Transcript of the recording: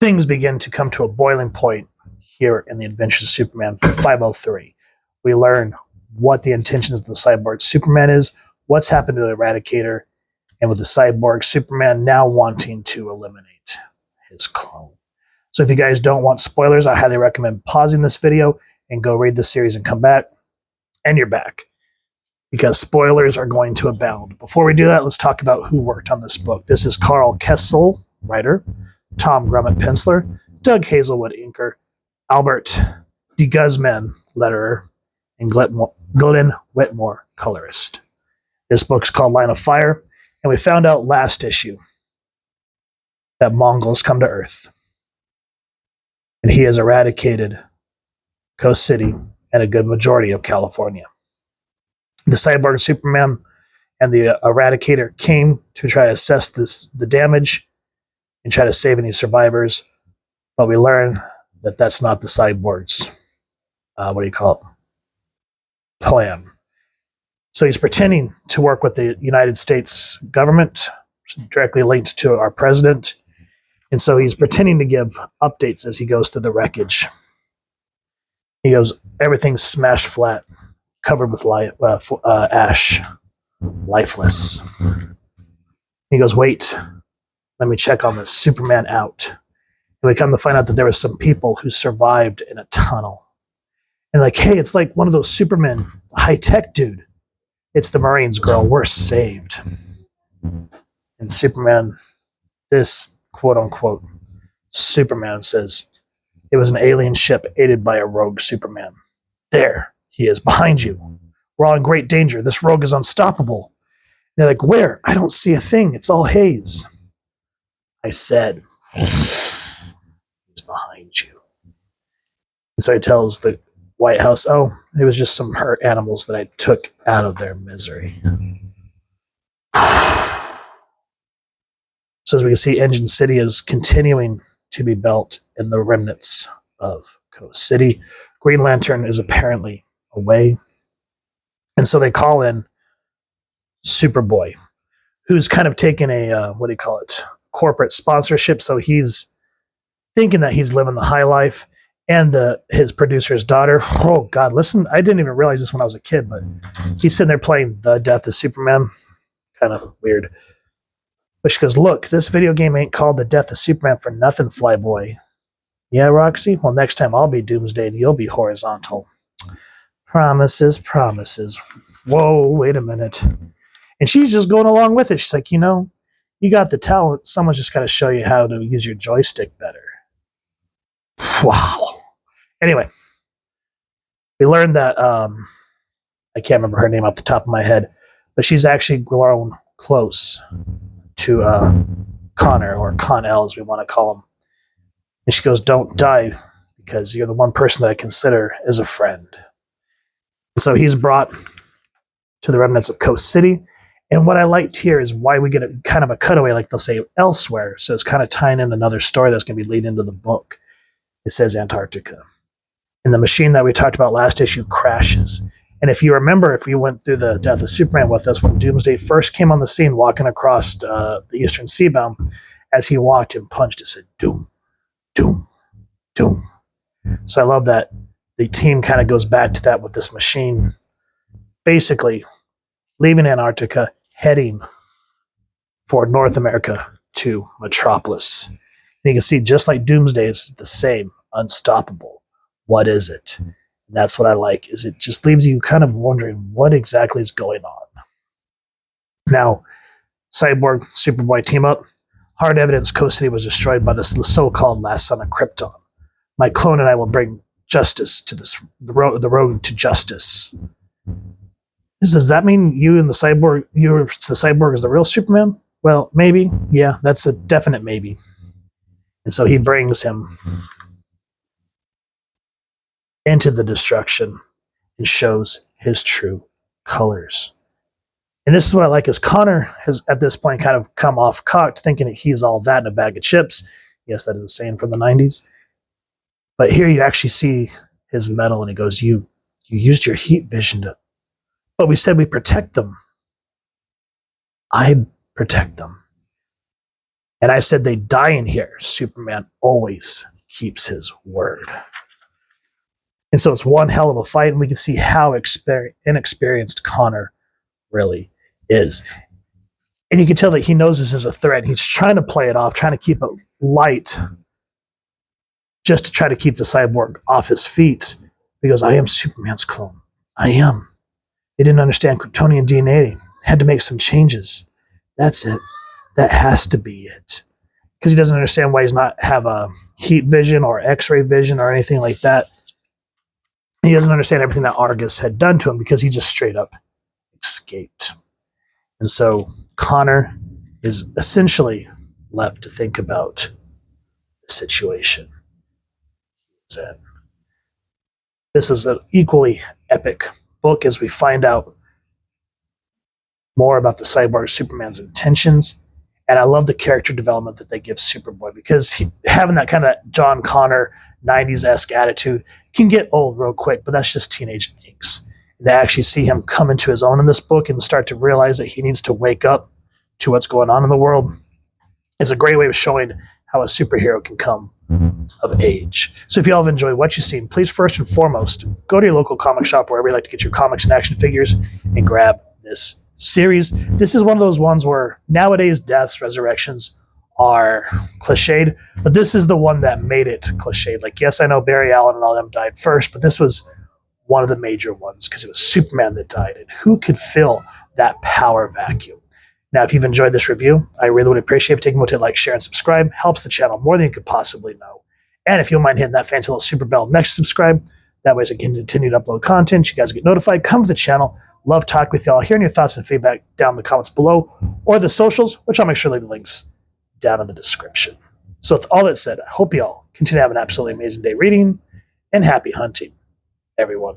things begin to come to a boiling point here in the Adventures of Superman 503. We learn what the intentions of the cyborg Superman is, what's happened to the Eradicator, and with the cyborg Superman now wanting to eliminate his clone. So if you guys don't want spoilers, I highly recommend pausing this video and go read the series and come back. And you're back, because spoilers are going to abound. Before we do that, let's talk about who worked on this book. This is Carl Kessel, writer, Tom Grummett, penciler, Doug Hazelwood, inker, Albert de Guzman, letterer, and Glenn Whitmore, colorist. This book's called Line of Fire, and we found out last issue that Mongols come to Earth, and he has eradicated Coast City and a good majority of California. The cyborg Superman and the Eradicator came to try to assess the damage and try to save any survivors, but we learn that that's not the cyborg's plan. So he's pretending to work with the United States government, directly linked to our president, and so he's pretending to give updates as he goes through the wreckage. He goes, everything's smashed flat, covered with ash, lifeless. He goes, wait, let me check on this. Superman out. And we come to find out that there were some people who survived in a tunnel. And like, hey, it's like one of those Supermen, high-tech dude. It's the Marines, girl. We're saved. And Superman, this quote-unquote Superman says, it was an alien ship aided by a rogue Superman. There he is, behind you. We're all in great danger. This rogue is unstoppable. And they're like, where? I don't see a thing. It's all haze. I said, he's behind you. And so he tells the White House, oh, it was just some hurt animals that I took out of their misery. So as we can see, Engine City is continuing to be built in the remnants of Coast City. Green Lantern is apparently away. And so they call in Superboy, who's kind of taken a, corporate sponsorship. So he's thinking that he's living the high life. And his producer's daughter, oh God, listen, I didn't even realize this when I was a kid, but he's sitting there playing The Death of Superman. Kind of weird. But she goes, look, this video game ain't called The Death of Superman for nothing, Flyboy. Yeah, Roxy? Well, next time I'll be Doomsday and you'll be Horizontal. Promises, promises. Whoa, wait a minute. And she's just going along with it. She's like, you got the talent. Someone's just got to show you how to use your joystick better. Wow. Anyway, we learned that, I can't remember her name off the top of my head, but she's actually grown close to Connor, or Con-El as we want to call him. And she goes, don't die, because you're the one person that I consider as a friend. And so he's brought to the remnants of Coast City. And what I liked here is why we get a kind of a cutaway, like they'll say elsewhere. So it's kind of tying in another story that's going to be leading into the book. It says Antarctica. And the machine that we talked about last issue crashes. And if you remember, if you went through the Death of Superman with us, when Doomsday first came on the scene walking across the Eastern Seabound, as he walked and punched, it said, doom, doom, doom. So I love that the team kind of goes back to that with this machine, basically leaving Antarctica, heading for North America to Metropolis. And you can see, just like Doomsday, it's the same, unstoppable. What is it? And that's what I like, is it just leaves you kind of wondering what exactly is going on. Now, Cyborg, Superboy team up. Hard evidence Coast City was destroyed by the so-called last son of Krypton. My clone and I will bring justice to the road to justice. Does that mean you and the cyborg is the real Superman? Well, maybe. Yeah, that's a definite maybe. And so he brings him into the destruction and shows his true colors. And this is what I like, is Connor has at this point kind of come off cocked, thinking that he's all that in a bag of chips. Yes, that is a saying from the 90s. But here you actually see his metal, and he goes, you used your heat vision to, but we said we protect them. I protect them. And I said they die in here. Superman always keeps his word. And so it's one hell of a fight, and we can see how inexperienced Connor really is. And you can tell that he knows this is a threat. He's trying to play it off, trying to keep it light, just to try to keep the cyborg off his feet. Because I am Superman's clone. I am. They didn't understand Kryptonian DNA. Had to make some changes. That's it. That has to be it. Because he doesn't understand why he's not have a heat vision or X-ray vision or anything like that. He doesn't understand everything that Argus had done to him because he just straight up escaped. And so Connor is essentially left to think about the situation. This is an equally epic book as we find out more about the cyborg Superman's intentions. And I love the character development that they give Superboy, because having that kind of John Connor 90s-esque attitude can get old real quick, but that's just teenage angst. And to actually see him come into his own in this book and start to realize that he needs to wake up to what's going on in the world is a great way of showing how a superhero can come of age. So if y'all have enjoyed what you've seen, please first and foremost, go to your local comic shop wherever you like to get your comics and action figures and grab this series. This is one of those ones where nowadays deaths, resurrections are cliched, but this is the one that made it cliched. Like, yes, I know Barry Allen and all them died first, but this was one of the major ones because it was Superman that died, and who could fill that power vacuum? Now, if you've enjoyed this review, I really would appreciate if you take a moment to like, share, and subscribe. Helps the channel more than you could possibly know. And if you don't mind hitting that fancy little super bell next to subscribe, that way I can continue to upload content. You guys get notified. Come to the channel. Love talking with y'all. Hearing your thoughts and feedback down in the comments below, or the socials, which I'll make sure to leave the links down in the description. So with all that said, I hope y'all continue to have an absolutely amazing day reading, and happy hunting, everyone.